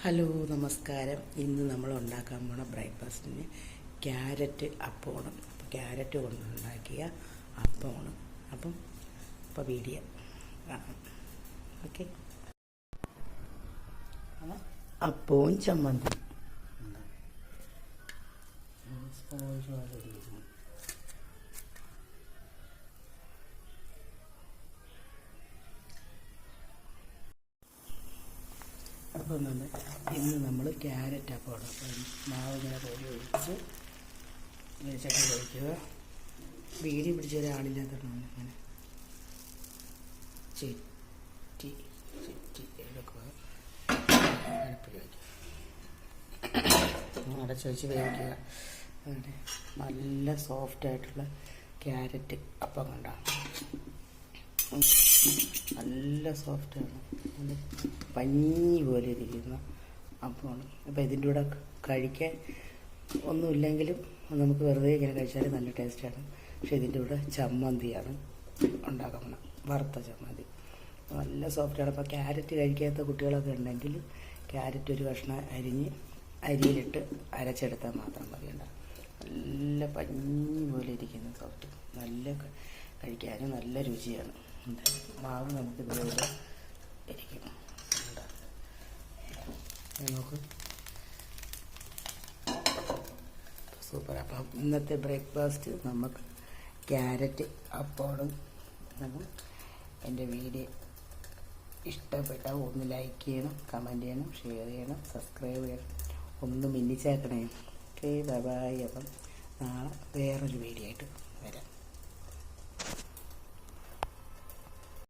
Hello നമസ്കാരം. ഇന്ന് നമ്മൾ ഉണ്ടാക്കാൻ പോണ ബ്രേക്ക്ഫാസ്റ്റിന് ക്യാരറ്റ് അപ്പമാണ്. അപ്പോൾ ക്യാരറ്റ് കൊണ്ടുണ്ടാക്കിയ അപ്പമാണ്. അപ്പോൾ വീഡിയോ കാണാം. ഓക്കെ. അപ്പവും ചമ്മന്തി അപ്പം ഇന്ന് നമ്മൾ ക്യാരറ്റ് അപ്പമാണ്. അപ്പം മാവ് ഇങ്ങനെ കോരി ഒഴിച്ച് ചട്ടി കഴിക്കുക. വീടി പിടിച്ച ഒരാളില്ലാത്തതുകൊണ്ട് ഇങ്ങനെ ചെറ്റി എടുക്കുക. അടുപ്പിൽ വയ്ക്കുക, അടച്ച് വെച്ച് വേവിക്കുക. അങ്ങനെ നല്ല സോഫ്റ്റായിട്ടുള്ള ക്യാരറ്റ് അപ്പം കണ്ടാണ്. നല്ല സോഫ്റ്റാണ്, പഞ്ഞി പോലെ ഇരിക്കുന്ന അപ്പമാണ്. അപ്പോൾ ഇതിൻ്റെ കൂടെ കഴിക്കാൻ ഒന്നുമില്ലെങ്കിലും നമുക്ക് വെറുതെ ഇങ്ങനെ കഴിച്ചാൽ നല്ല ടേസ്റ്റാണ്. പക്ഷേ ഇതിൻ്റെ കൂടെ ചമ്മന്തിയാണ് ഉണ്ടാക്കണം, വറുത്ത ചമ്മന്തി. നല്ല സോഫ്റ്റാണ്. അപ്പോൾ ക്യാരറ്റ് കഴിക്കാത്ത കുട്ടികളൊക്കെ ഉണ്ടെങ്കിൽ ക്യാരറ്റ് ഒരു കഷ്ണം അരിഞ്ഞ് അരിയിലിട്ട് അരച്ചെടുത്താൽ മാത്രം മതി. നല്ല പഞ്ഞി പോലെ ഇരിക്കുന്ന സോഫ്റ്റ്, നല്ല കഴിക്കാനും നല്ല രുചിയാണ്. മാവ് നമുക്ക് ഇതുപോലെ ഇരിക്കും. നമുക്ക് സൂപ്പർ. അപ്പം ഇന്നത്തെ ബ്രേക്ക്ഫാസ്റ്റ് നമുക്ക് ക്യാരറ്റ് അപ്പമാണ്. എൻ്റെ വീഡിയോ ഇഷ്ടപ്പെട്ടാൽ ഒന്ന് ലൈക്ക് ചെയ്യണം, കമൻറ്റ് ചെയ്യണം, ഷെയർ ചെയ്യണം, സബ്സ്ക്രൈബ് ചെയ്യണം, ഒന്ന് മിന്നിച്ചേക്കണേ. Okay, by. അപ്പം നാളെ വേറൊരു വീഡിയോ ആയിട്ട് വരാം.